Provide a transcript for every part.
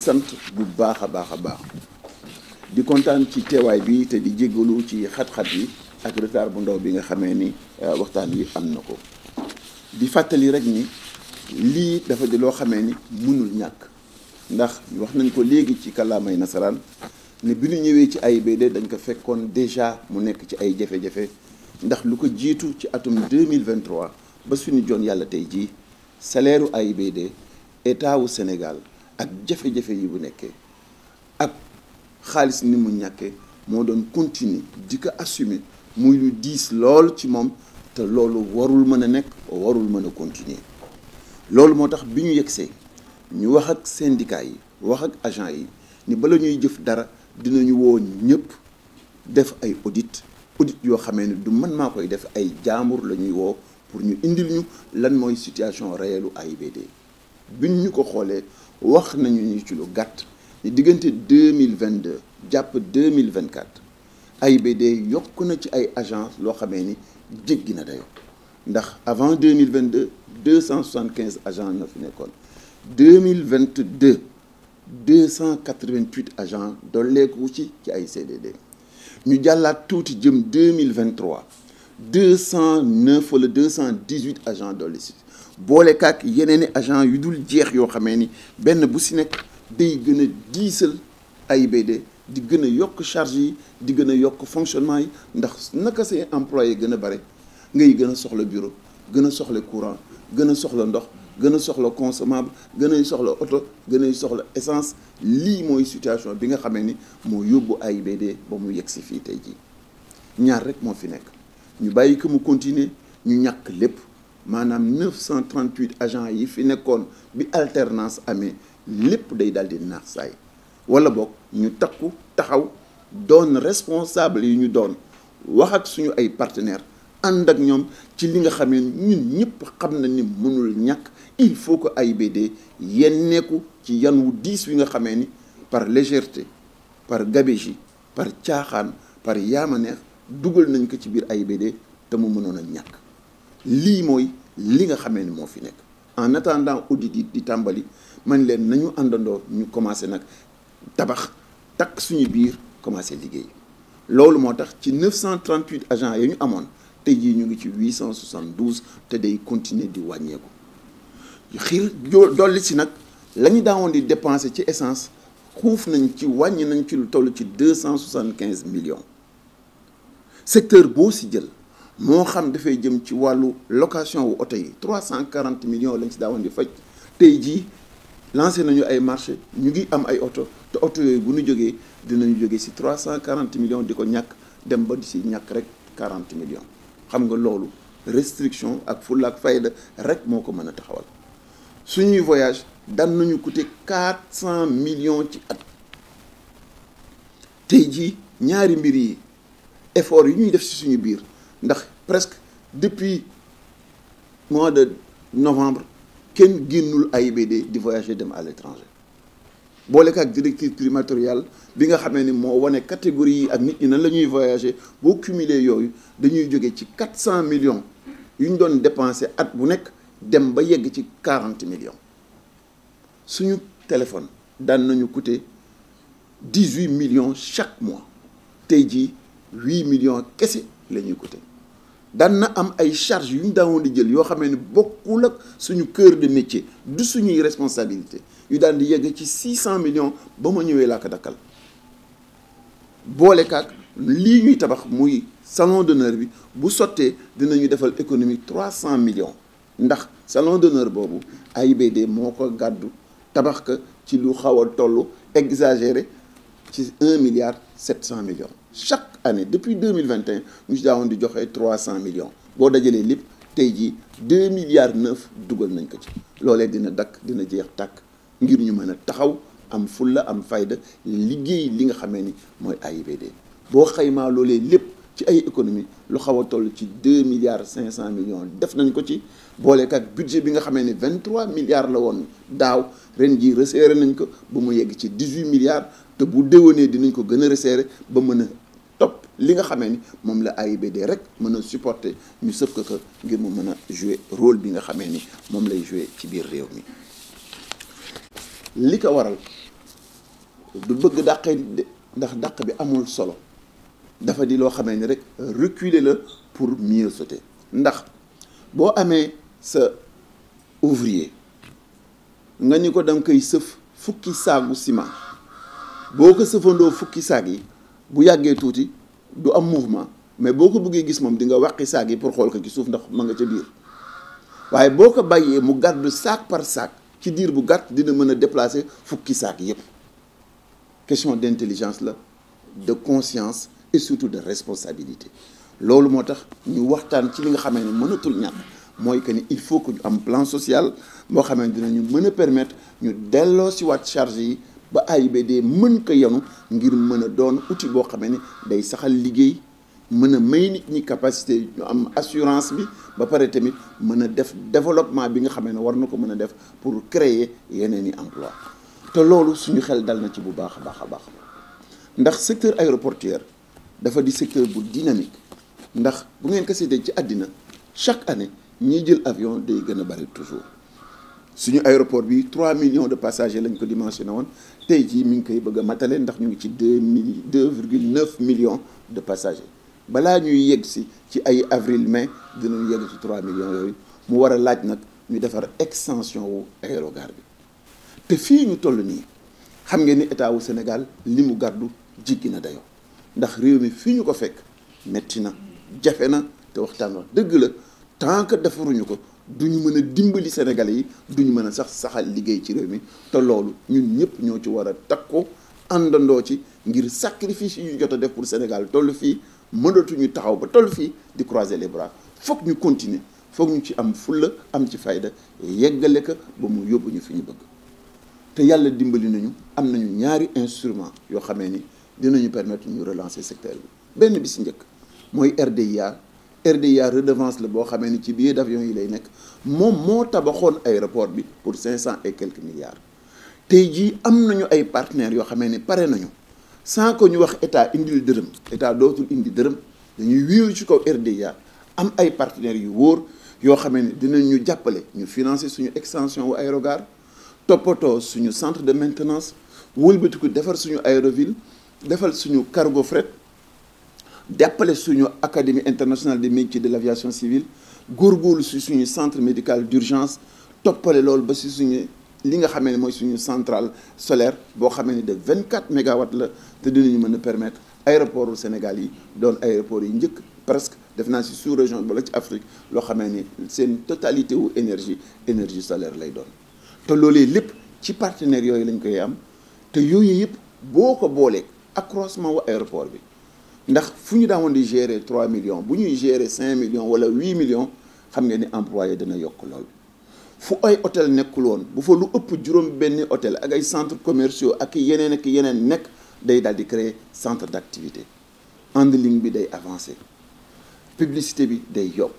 sant bu baax a baax a baax di kontaan ci teewaay bi te di jéggalu ci xat-xat yi ak retard bu ndaw bi nga xamee ni waxtaan wi am na ko di fàttali rek ni lii dafa di loo xamee ni mënul ñàkk ndax wax nañ ko léegi ci kàllaamay nasaraan ne bi ñu ñëwee ci AIBD dañ ko fekkoon déjà mu nekk ci ay jafe-jafe ndax lu ko jiitu ci atum 2023 ba suñu joon yàlla tey jii salaire u AIBD état wu Sénégal ak jafe-jafe yi bu nekkee ak xaalis ni mu ñàkkee moo doon continuer di ko assumer muy lu diis lool ci moom te loolu warul mën a nekk warul mën a continuer loolu moo tax bi ñu yegsee ñu wax ak syndicat yi wax ak agent yi ni bala ñuy jëf dara dinañu woo ñëpp def ay audit yoo xamee ne du man maa koy def ay jaambur la ñuy woo pour ñu indil ñu lan mooy situation réelle u AIBD biñ ñu ko xoolee wax nañu ñu ci lu gàtt ni diggante 2022 jàpp 2024 AIBD yokk na ci ay agence loo xamee ni jéggi na dayo ndax avant 2022 275 agents ñoo fi nekkoon 2022 288 agents dolleeku ci ay CDD ñu jàllaat tuuti jëm 2023 209 wala 218 agents dolli si boole kaak yeneeni agent yu dul jeex yoo xamee ni benn bu si nekk day gën a diisal AIBD di gën a yokk charge yi di gën a yokk fonctionnement yi ndax naka say employé gën a bare ngay gën a soxla bureau gën a soxla courant gën a soxla ndox gën a soxla consommable gën a soxla oto gën a soxla essence lii mooy situation bi nga xamee ni moo yóbbu AIBD ba mu yegg si fii tey jii ñaar rek moo fi nekk ñu bàyyi ko mu continuer ñu ñàkk lépp maanaam 938 agents yi fi nekkoon bi alternance amee lépp day daal di naax saay wala boog ñu takku taxaw doon responsable yi ñu doon wax ak suñu ay partenaires ànd ak ñoom ci li nga xamee ñun ñëpp xam na ni mënul ñàkk il faut que AIBD yenneeku ci yan wu diis wi nga xamee ni par légèreté par gabegie par caaxaan par yaamaneex dugal nañ ko ci biir AIBD te mu mënoon a ñàkk lii mooy li nga xamee ni moo fi nekk en attendant audit yi di tàmbali man leen nañu àndandoo ñu commencé nag tabax takk suñu biir commencé liggéey loolu moo tax ci 938 agents ya ñu amoon tey jii ñu ngi ci 872 te day continuer di wàññeeku xiir dolli si nag la ñu daawoon di dépenser ci essence xuuf nañ ci wàññi nañ ci lu toll ci 275 millions secteur boo si jël moo xam dafay jëm ci wàllu location wu oto yi 340 millions lañ si daawoon di faj tey jii lancé nañu ay marché ñu ngi am ay oto te oto yooyu bu ñu jógee dinañu jógee si 340 millions di ko ñàkk dem ba di si ñàkk rek 40 millions xam nga loolu restriction ak fulla ak fayda rek moo ko mën a taxawal suñuy voyage daan nañu coûter 400 millions ci at tey jii ñaari mbir yi effort yi ñuy def si suñu biir ndax presque depuis mois de novembre kenn génnul AIBD di voyager dem à l'étranger boole ko ak directive trimestrielle bi nga xamee ni moo wane catégorie yi ak nit ñi nan la ñuy voyager boo cumuler yooyu dañuy jóge ci 400 millions yu ñu doon dépenser at bu nekk dem ba yegg ci 40 millions suñu téléphone daan nañu coûter 18 millions chaque mois tey jii 8 millions kese la ñuy coûter daan na am ay charges yu ñu daawoon di jël yoo xamee ni bokkul ak suñu cœur de métier du suñuy responsabilité yu daan di yegg ci 600 millions ba ma ñëwee laa ko dakkal boole kaak lii ñuy tabax muy salon d'honneur bi bu sottee dinañu defal économie 300 millions ndax salon d'honneur boobu AIBD moo ko gàddu tabax ka ci lu xaw a toll exagéré ci 1 milliard 700 millions chaque année depuis 2021 ñu si daawoon di joxe 300 millions boo dajalee lépp tey jii 2 milliards 9 dugal nañ ko ci loolee dina dakk dina jeex tàkk ngir ñu mën a taxaw am fulla am fayda liggéey li nga xamee ni mooy AIBD boo xaymaa loolee lépp ci ay économie lu xaw a toll ci 2 milliards 500 millions def nañ ko ci boole ak budget bi nga xamee ni 23 milliards la woon daaw ren jii resserré nañ ko ba mu yegg ci 18 milliards te bu déwénee dinañ ko gën a resserré ba mën a topp li nga xamee ni moom la AIBD rek mën a supporter ñu sëf ko ngir mu mën a jouer rôle bi nga xamee ni moom lay jouer ci biir réew mi li ko waral du bëgg dàqee de ndax dàq bi amul solo dafa di loo xamee ni rek reculer la pour mieux sauter. ndax boo amee sa ouvrier nga ni ko da nga koy sëf fukki saagu ciment boo ko sëfandoo fukki saag yi bu yàggee tuuti du am mouvement mais boo ko bëggee gis moom di nga wàqi saag yi pour xool ko ci suuf ndax ma nga ca biir waaye boo ko bàyyee mu gàddu saak par saak ci diir bu gàtt dina mën a déplacer fukki saak yépp. question d'intelligence la, de conscience et surtout de responsabilité loolu moo tax ñu waxtaan ci li nga xamee ne mënatul ñàkk mooy que ni il faut que ñu am plan social boo xamee ne dinañu mën a permettre ñu delloo si waat charge yi ba AIBD mën ko yenu ngir mën a doon outil boo xamee ni day saxal liggéey mën a may nit ñi capacité ñu am assurance bi ba pare tamit mën a def développement bi nga xamee ne war na ko mën a def pour créer yeneen i emploi te loolu suñu xel dal na ci bu baax a baax a baax ndax secteur aéroportuaire dafa di secteur bu dynamique ndax bu ngeen ko seetee ci àddina chaque année ñiy jël avion day gën a bari toujours suñu aéroport bi 3 millions de passagers lañ ko dimensionné woon tey jii mi ngi koy bëgg a matale ndax ñu ngi ci 2,9 millions de passagers balaa ñuy yegg si ci ay avril mai dinañu yegg ci 3 millions yooyu mu war a laaj nag ñu defar extension wu aérogare bi te fii ñu toll nii xam ngeen ni état wu Sénégal li mu gàddu jiggi na dayoo ndax réew mi fii ñu ko fekk metti na jafe na te waxtaan wax dëgg la tant que defaruñu ko duñu mën a dimbali Sénégalais yi duñu mën a sax saxal liggéey ci réew mi te loolu ñun ñëpp ñoo ci war a takku àndandoo ci ngir sacrifice yi ñu jot a def pour Sénégal toll fii mënatuñu taxaw ba toll fii di croiser les bras foog ñu continuer foog ñu ci am fulla am ci fayda yeggale ko ba mu yóbbu ñu fi ñu bëgg te yàlla dimbali nañu am nañu ñaari instrument yoo xamee ni dinañu permettre ñu relancer secteur bi benn bi si njëkk mooy RDIA redevance la boo xamee ni ci billet d'avion yi lay nekk moom moo tabaxoon aéroport bi pour 500 et quelques milliards tey jii am nañu ay partenaires yoo xamee ni pare nañu sans que ñu wax état indil dërëm état dootul indi dërëm dañuy wéeru ci kaw RDIA am ay partenaires yu wóor yoo xamee ni dinañ ñu jàppale ñu financer suñu extension wu aérogare toppatoo suñu centre de maintenance wëlbatiku defar suñu aéroville defal suñu cargo fret jàppale suñu académie internationale des métiers de l'aviation civile góorgóorlu si suñu centre médical d'urgence toppale loolu ba si suñu li nga xamee ne mooy suñu centrale solaire boo xamee ne de 24 mégawatts la te dinañu mën a permettre aéroport Sénégal yi doon aéroport yi njëkk presque def naa si sous région bala ci Afrique loo xamee ni seen totalité wu énergie solaire lay doon te loolee lépp ci partenaires yooyu lañ koy am te yooyu yëpp boo ko boolee accroissement wu aéroport bi ndax fu ñu daawoon di gérer 3 millions bu ñuy gérer 5 millions wala 8 millions xam ngeen ni employé dana yokk lool fu ay hôtel nekkul woon bu fa lu ëpp juróom benn hôtel ak ay centres commerciaux ak yeneen nekk day daal di créer centre d'activité handling bi day avancer publicité bi day yokk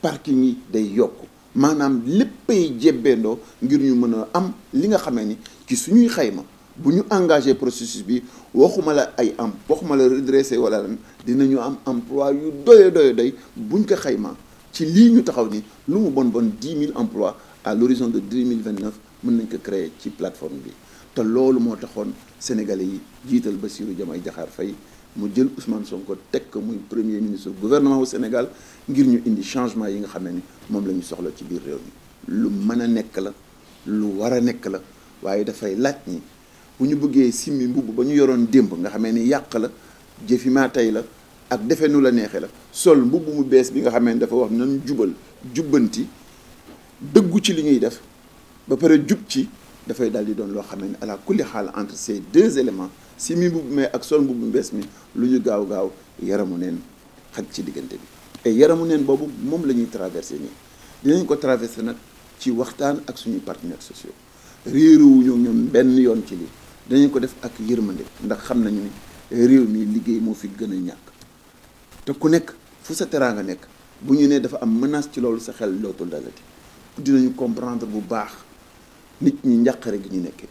parking yi day yokk maanaam léppay jebbeendoo ngir ñu mën a am li nga xamee ni ci suñuy xayma bu ñu engagé processus bi waxuma la redressé wala lan dinañu am emploi yu doy buñ ko xayma ci lii ñu taxaw ni lu mu bon 10 000 emplois à l'horizon de 2029 mën nañ ko créer ci plateforme bi te loolu moo taxoon sénégalais yi jiital Bassirou Diomaye Diakhar Faye mu jël Ousmane Sonko teg ko muy premier ministre gouvernement au Sénégal ngir ñu indi changement yi nga xam ne ni moom la ñu soxla ci biir réew mi lu mën a nekk la lu war a nekk la waaye dafay laaj ni bu ñu bëggee simmi mbubb ba ñu yoroon démb nga xamee ni yàq la jëfi maa tey la ak defe nu la neexee la sol mbubb mu bees bi nga xamee ni dafa wax nan jubbanti dëggu ci li ñuy def ba pare jub ci dafay daal di doon loo xamee ni ala kulli xaal entre ces deux éléments simmi mbubb mais ak sol mbubb mu bees mi lu ñu gaaw yaramu neen xaj ci diggante bi et yaramu neen boobu moom la ñuy traversé nii dinañ ko traversé nag ci waxtaan ak suñuy partenaires sociaux réeruwuñu ñoom benn yoon ci lii dinañ ko def ak yërmande ndax xam nañu ni réew mi liggéey moo fi gën a ñàkk te ku nekk fu sa teraanga nekk bu ñu nee dafa am menace ci loolu sa xel lootul dalati dinañu comprendre bu baax nit ñi njàqare gi ñu nekkee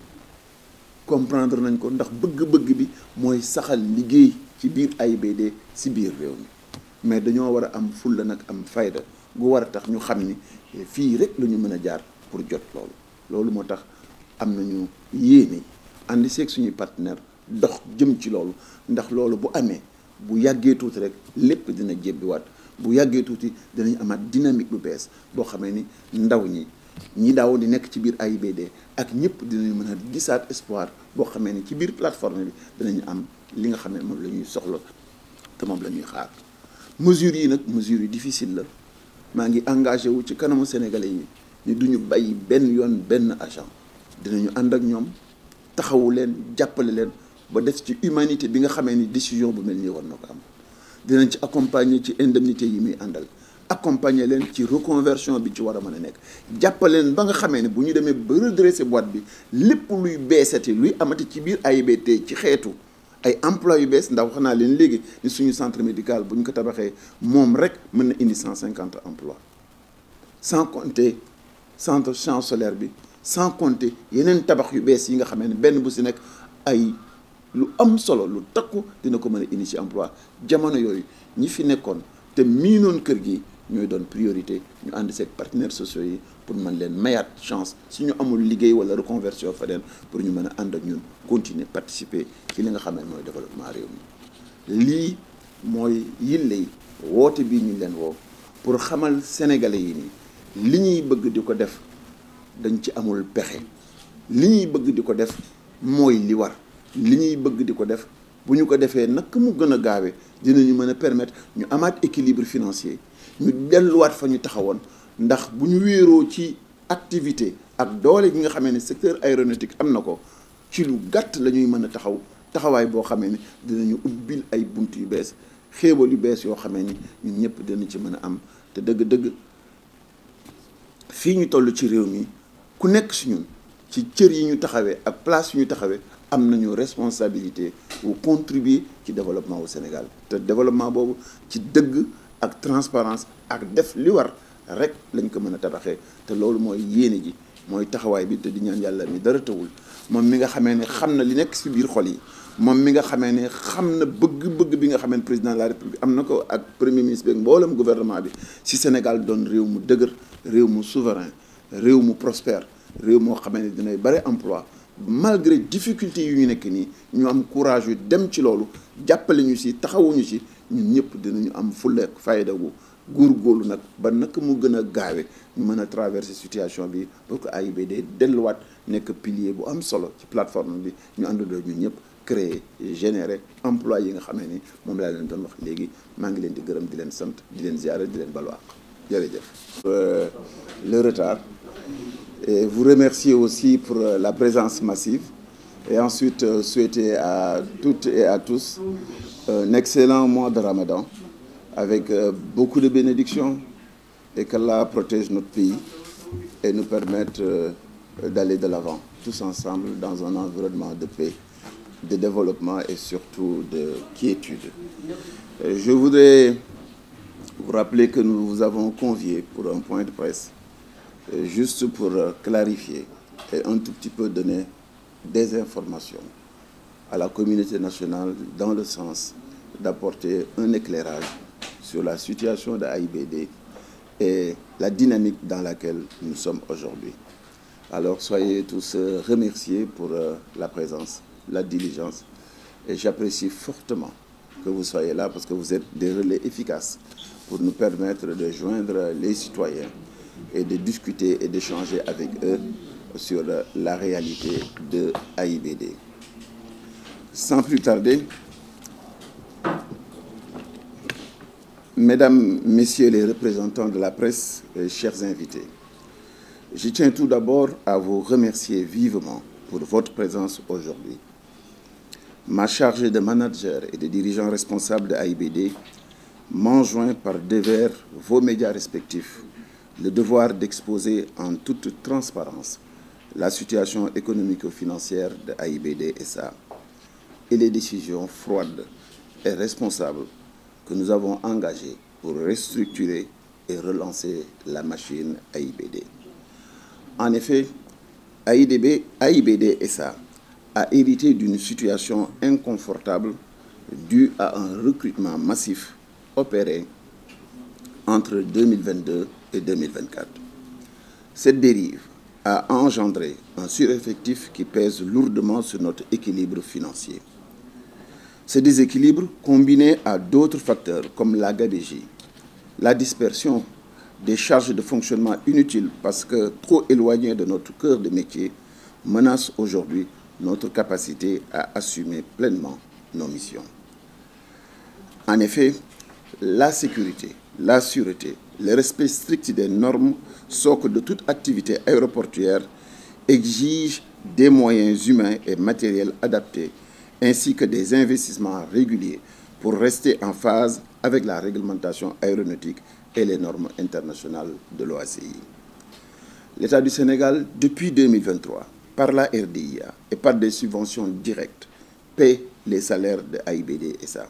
comprendre nañ ko ndax bëgg-bëgg bi mooy saxal liggéey ci biir AIBD si biir réew mi mais dañoo war a am fulla nag am fayda gu war a tax ñu xam ni fii rek la ñu mën a jaar pour jot loolu moo tax am nañu yéene ànd seeg suñuy partenaire dox jëm ci loolu ndax loolu bu amee bu yàggee tuuti rek lépp dina jébbiwaat bu yàggee tuuti dinañ amaat dynamique bu bees boo xamee ni ndaw ñi daaw di nekk ci biir AIBD ak ñëpp dinañu mën a gisaat espoir boo xamee ni ci biir plateforme bi dinañu am li nga xam ne moom la ñuy soxla te moom la ñuy xaar mesures yi nag mesures yu difficile la maa ngi engagé wu ci kanamu sénégalais yi ni duñu bàyyi benn yoon benn agent dinañu ànd ak ñoom taxawu leen jàppale leen ba def ci humanité bi nga xamee ni décision bu mel nii war na ko am dinañ ci accompagner ci indemnité yi muy àndal accompagner leen ci reconversion bi ci war a mën a nekk jàppale leen ba nga xamee ne bu ñu demee ba redresser boîte bi lépp luy beesati luy amati ci biir AIBD ci xeetu ay emploi yu bees ndax wax naa leen léegi ni suñu centre médical bu ñu ko tabaxee moom rek mën na indi 150 emplois sans compter centre champ solaire bi sans compter yeneen tabax yu bees yi nga xamee ne benn bu si nekk ay lu am solo lu takku dina ko mën a indi ci emploi jamono yooyu ñi fi nekkoon te miinoon kër gi ñooy doon priorité ñu ànd seeg partenaires sociaux yi pour mën leen mayaat chance suñu amul liggéey wala reconversion feneen pour ñu mën a ànd ak ñun continuer participer ci li nga xam ne mooy développement réew mi lii mooy yilley woote bii ñu leen woo pour xamal sénégalais yi nii li ñuy bëgg di ko def dañ ci amul pexe li ñuy bëgg di ko def mooy li war li ñuy bëgg di ko def bu ñu ko defee naka mu gën a gaawee dinañu mën a permettre ñu amaat équilibre financier ñu delluwaat fa ñu taxawoon ndax bu ñu wéeroo ci activité ak doole gi nga xamee ne secteur aéronautique am na ko ci lu gàtt la ñuy mën a taxawaay boo xamee ne dinañu ubbil ay bunt yu bees xéewal yu bees yoo xamee ni ñun ñëpp dinañ ci mën a am te dëgg-dëgg fii ñu toll ci réew mi ku nekk si ñun ci cër yi ñu taxawee ak place yi ñu taxawee am nañu responsabilité ou contribuer ci développement au Sénégal te développement boobu ci dëgg ak transparence ak def li war rek lañ ko mën a tabaxee te loolu mooy yéene ji mooy taxawaay bi te di ñaan yàlla mi dara tawul moom mi nga xamee ne xam na li nekk ci biir xol yi moom mi nga xamee ne xam na bëgg-bëgg bi nga xamee ne président de la république am na ko ak premier ministre bi mboolem gouvernement bi ci Sénégal doon réew mu dëgër réew mu souverain réew mu prospère réew moo xamee ne dinay bare emploi malgré difficulté yu ñu nekk nii ñu am courage yu dem ci loolu jàppale ñu ci taxawuñu ci ñun ñëpp dinañu am fulla ak fayda gu góorgóorlu nag ba naka mu gën a gaawe ñu mën a traverser situation bi pour que AIBD delluwaat nekk pilier bu am solo ci plateforme bi ñu àndandoo ñun ñëpp créer générer emploi yi nga xamee ni moom laa leen doon wax léegi maa ngi leen di gërëm di leen sant di leen ziyaare di leen balwaax jërëjëf le retard et vous remercier aussi pour la présence massive et ensuite souhaiter à toutes et à tous un excellent mois de Ramadan avec beaucoup de bénédictions et qu'Allah protège notre pays et nous permette d'aller de l'avant tous ensemble dans un environnement de paix, de développement et surtout de quiétude. Je voudrais vous rappeler que nous vous avons convié pour un point de presse juste pour clarifier et un tout petit peu donner des informations à la communauté nationale dans le sens d'apporter un éclairage sur la situation de AIBD et la dynamique dans laquelle nous sommes aujourd'hui. Alors soyez tous remerciés pour la présence, la diligence et j'apprécie fortement que vous soyez là parce que vous êtes des relais efficaces pour nous permettre de joindre les citoyens et de discuter et d'échanger avec eux sur la réalité de AIBD. Sans plus tarder, Mesdames, Messieurs les représentants de la presse, chers invités, je tiens tout d'abord à vous remercier vivement pour votre présence aujourd'hui. Ma charge de manager et de dirigeants responsables de AIBD m'enjoint par devers vos médias respectifs le devoir d'exposer en toute transparence la situation économico-financière de AIBD SA et les décisions froides et responsables que nous avons engagées pour restructurer et relancer la machine AIBD. En effet, AIBD SA a hérité d'une situation inconfortable due à un recrutement massif opéré entre 2022 et 2024. Cette dérive a engendré un sureffectif qui pèse lourdement sur notre équilibre financier. Ce déséquilibre, combiné à d'autres facteurs comme la gabegie, la dispersion des charges de fonctionnement inutiles parce que trop éloignées de notre cœur de métier, menace aujourd'hui notre capacité à assumer pleinement nos missions. En effet, la sécurité, la sûreté, le respect strict des normes, socle de toute activité aéroportuaire, exigent des moyens humains et matériels adaptés, ainsi que des investissements réguliers pour rester en phase avec la réglementation aéronautique et les normes internationales de l'OACI. L'État du Sénégal, depuis 2023, par la RDIA et par des subventions directes, paie les salaires de AIBD SA.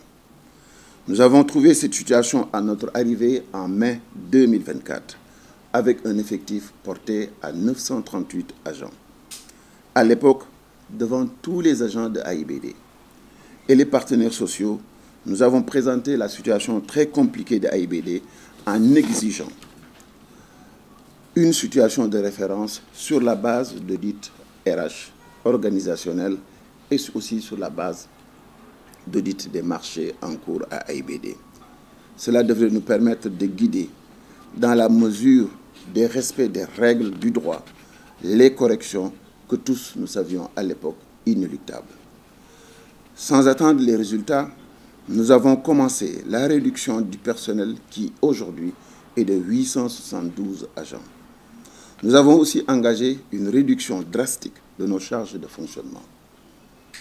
Nous avons trouvé cette situation à notre arrivée en mai 2024, avec un effectif porté à 938 agents. À l'époque, devant tous les agents de AIBD et les partenaires sociaux, nous avons présenté la situation très compliquée de AIBD en exigeant une situation de référence sur la base d'audit RH organisationnel et aussi sur la base d'audit des marchés en cours à AIBD. Cela devrait nous permettre de guider, dans la mesure des respects des règles du droit, les corrections que tous nous savions à l'époque inéluctables. Sans attendre les résultats, nous avons commencé la réduction du personnel qui, aujourd'hui, est de 872 agents. Nous avons aussi engagé une réduction drastique de nos charges de fonctionnement.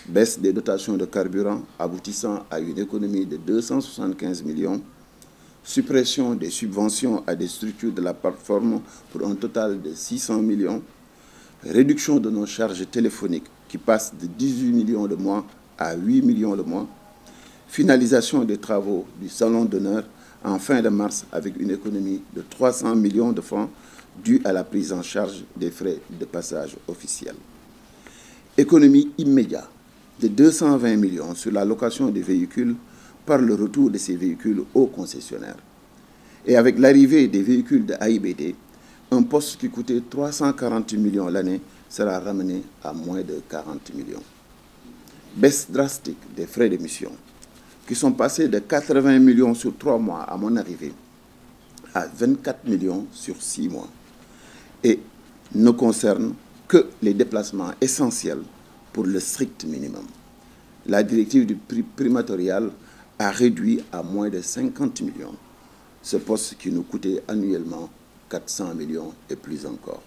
Baisse des dotations de carburant aboutissant à une économie de 275 millions, suppression des subventions à des structures de la plateforme pour un total de 600 millions, réduction de nos charges téléphoniques qui passent de 18 millions le mois à 8 millions le mois, finalisation des travaux du salon d'honneur en fin de mars avec une économie de 300 millions de francs due à la prise en charge des frais de passage officiels. Économie immédiate de 220 millions sur la location des véhicules par le retour de ces véhicules aux concessionnaires. Et avec l'arrivée des véhicules de AIBD, un poste qui coûtait 340 millions l'année sera ramené à moins de 40 millions. Baisse drastique des frais d'émission, qui sont passés de 80 millions sur 3 mois à mon arrivée à 24 millions sur 6 mois et ne concernent que les déplacements essentiels pour le strict minimum. La directive du prix primatorial a réduit à moins de 50 millions ce poste qui nous coûtait annuellement 400 millions et plus encore.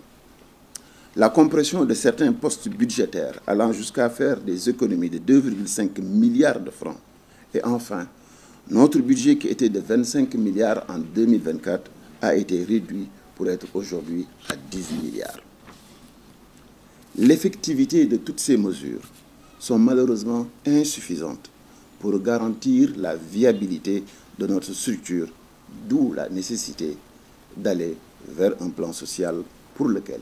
La compression de certains postes budgétaires allant jusqu'à faire des économies de 2,5 milliards de francs. Et enfin, notre budget qui était de 25 milliards en 2024 a été réduit pour être aujourd'hui à 18 milliards. L'effectivité de toutes ces mesures sont malheureusement insuffisantes pour garantir la viabilité de notre structure, d'où la nécessité d'aller vers un plan social pour lequel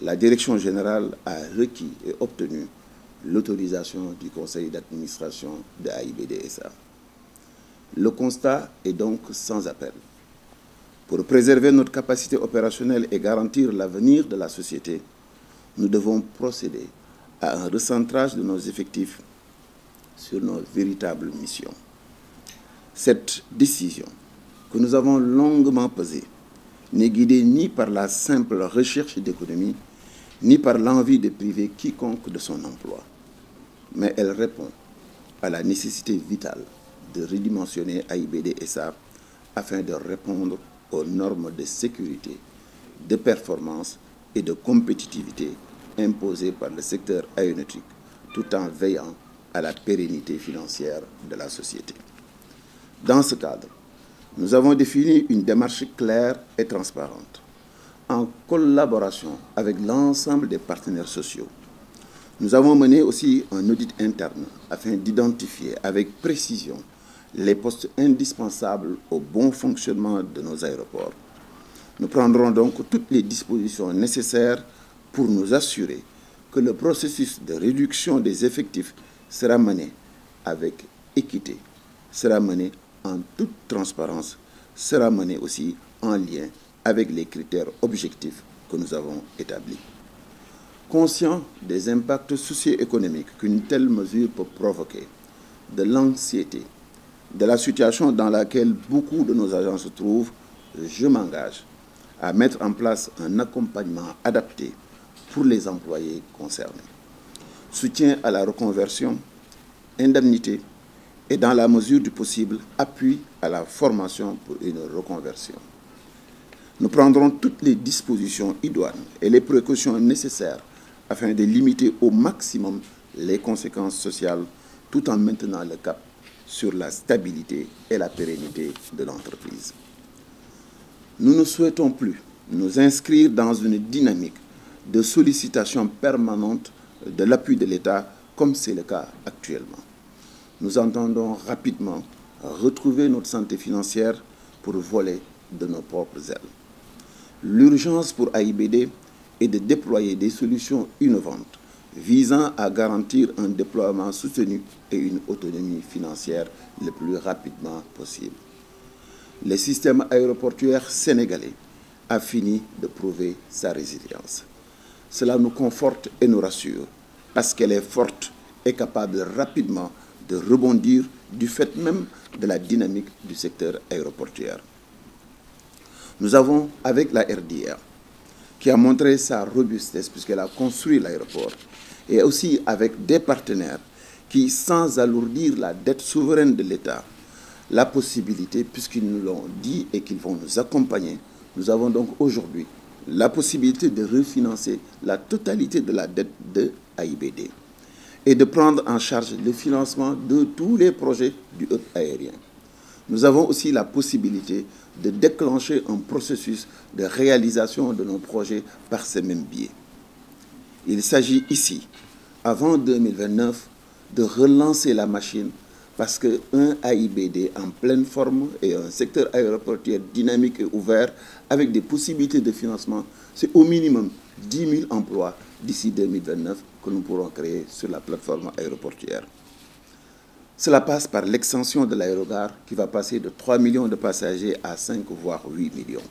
la Direction générale a requis et obtenu l'autorisation du conseil d'administration de AIBD SA. Le constat est donc sans appel. Pour préserver notre capacité opérationnelle et garantir l'avenir de la société, nous devons procéder à un recentrage de nos effectifs sur nos véritables missions. Cette décision, que nous avons longuement pesée, n'est guidée ni par la simple recherche d'économie, ni par l'envie de priver quiconque de son emploi. Mais elle répond à la nécessité vitale de redimensionner AIBD SA afin de répondre aux normes de sécurité, de performance et de compétitivité imposées par le secteur aéronautique, tout en veillant à la pérennité financière de la société. Dans ce cadre, nous avons défini une démarche claire et transparente, en collaboration avec l'ensemble des partenaires sociaux. Nous avons mené aussi un audit interne afin d'identifier avec précision les postes indispensables au bon fonctionnement de nos aéroports. Nous prendrons donc toutes les dispositions nécessaires pour nous assurer que le processus de réduction des effectifs sera mené avec équité, sera mené en toute transparence, sera mené aussi en lien avec les critères objectifs que nous avons établis. Conscient des impacts socio-économiques qu'une telle mesure peut provoquer, de l'anxiété, de la situation dans laquelle beaucoup de nos agents se trouvent, je m'engage à mettre en place un accompagnement adapté pour les employés concernés. Soutien à la reconversion, indemnité et, dans la mesure du possible, appui à la formation pour une reconversion. Nous prendrons toutes les dispositions idoines et les précautions nécessaires afin de limiter au maximum les conséquences sociales tout en maintenant le cap sur la stabilité et la pérennité de l'entreprise. Nous ne souhaitons plus nous inscrire dans une dynamique de sollicitation permanente de l'appui de l'État comme c'est le cas actuellement. Nous entendons rapidement retrouver notre santé financière pour voler de nos propres ailes. L'urgence pour AIBD est de déployer des solutions innovantes visant à garantir un déploiement soutenu et une autonomie financière le plus rapidement possible. Le système aéroportuaire sénégalais a fini de prouver sa résilience. Cela nous conforte et nous rassure parce qu'elle est forte et capable rapidement de rebondir du fait même de la dynamique du secteur aéroportuaire. Nous avons, avec la RDR, qui a montré sa robustesse puisqu'elle a construit l'aéroport, et aussi avec des partenaires qui, sans alourdir la dette souveraine de l'État, la possibilité, puisqu'ils nous l'ont dit et qu'ils vont nous accompagner, nous avons donc aujourd'hui la possibilité de refinancer la totalité de la dette de AIBD et de prendre en charge le financement de tous les projets du hub aérien. Nous avons aussi la possibilité de déclencher un processus de réalisation de nos projets par ces mêmes biais. Il s'agit ici, avant 2029, de relancer la machine parce qu'un AIBD en pleine forme et un secteur aéroportuaire dynamique et ouvert avec des possibilités de financement, c'est au minimum 10 000 emplois d'ici 2029 que nous pourrons créer sur la plateforme aéroportuaire. Cela passe par l'extension de l'aérogare qui va passer de 3 millions de passagers à 5 voire 8 millions.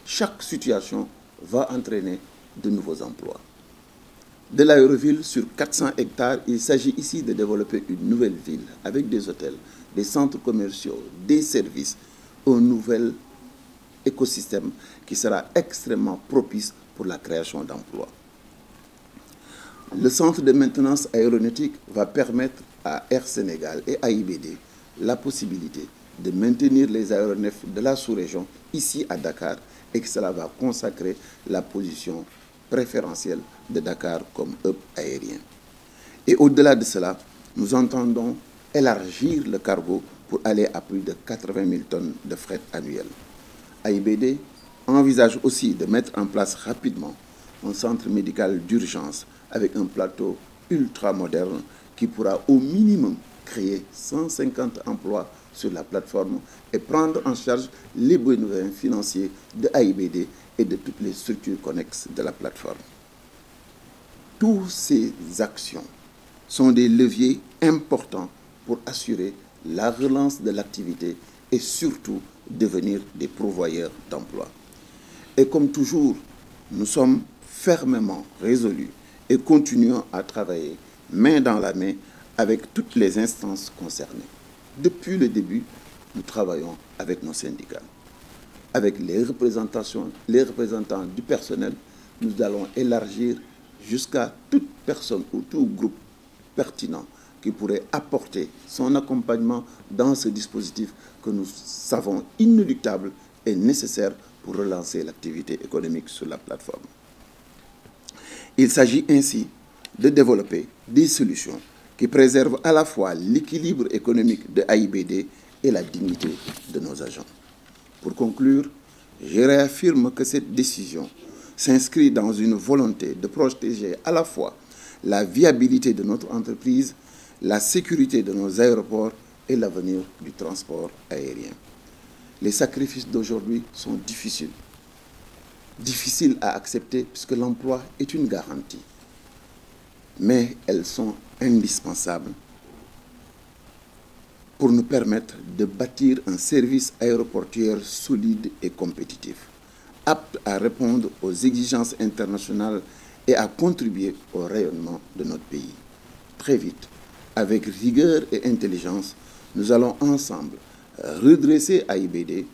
Chaque situation va entraîner de nouveaux emplois. De l'aéroville sur 400 hectares, il s'agit ici de développer une nouvelle ville avec des hôtels, des centres commerciaux, des services, un nouvel écosystème qui sera extrêmement propice pour la création d'emplois. Le centre de maintenance aéronautique va permettre à Air Sénégal et à AIBD la possibilité de maintenir les aéronefs de la sous-région ici à Dakar et que cela va consacrer la position préférentielle de Dakar comme hub aérien. Et au-delà de cela, nous entendons élargir le cargo pour aller à plus de 80 000 tonnes de fret annuel. AIBD envisage aussi de mettre en place rapidement un centre médical d'urgence avec un plateau ultra moderne qui pourra au minimum créer 150 emplois sur la plateforme et prendre en charge les besoins financiers de AIBD et de toutes les structures connexes de la plateforme. Toutes ces actions sont des leviers importants pour assurer la relance de l'activité et surtout devenir des pourvoyeurs d'emplois. Et comme toujours, nous sommes fermement résolus et continuons à travailler main dans la main avec toutes les instances concernées. Depuis le début, nous travaillons avec nos syndicats. Avec les représentants du personnel, nous allons élargir jusqu'à toute personne ou tout groupe pertinent qui pourrait apporter son accompagnement dans ce dispositif que nous savons inéluctable et nécessaire pour relancer l'activité économique sur la plateforme. Il s'agit ainsi de développer des solutions qui préservent à la fois l'équilibre économique de AIBD et la dignité de nos agents. Pour conclure, je réaffirme que cette décision s'inscrit dans une volonté de protéger à la fois la viabilité de notre entreprise, la sécurité de nos aéroports et l'avenir du transport aérien. Les sacrifices d'aujourd'hui sont difficiles à accepter puisque l'emploi est une garantie. Mais elles sont indispensables pour nous permettre de bâtir un service aéroportuaire solide et compétitif, apte à répondre aux exigences internationales et à contribuer au rayonnement de notre pays. Très vite, avec rigueur et intelligence, nous allons ensemble redresser AIBD.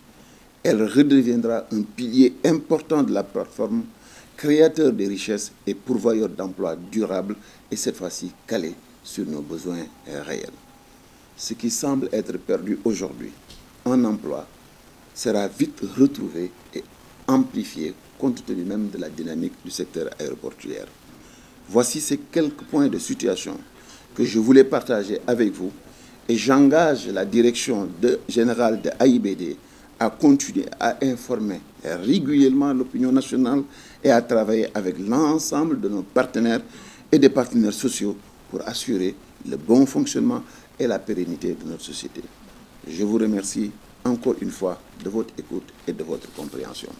Elle redeviendra un pilier important de la plateforme, créateur de richesses et pourvoyeur d'emplois durables et cette fois-ci calé sur nos besoins réels. Ce qui semble être perdu aujourd'hui en emploi sera vite retrouvé et amplifié compte tenu même de la dynamique du secteur aéroportuaire. Voici ces quelques points de situation que je voulais partager avec vous et j'engage la direction générale de AIBD à continuer à informer régulièrement l'opinion nationale et à travailler avec l'ensemble de nos partenaires et des partenaires sociaux pour assurer le bon fonctionnement et la pérennité de notre société. Je vous remercie encore une fois de votre écoute et de votre compréhension.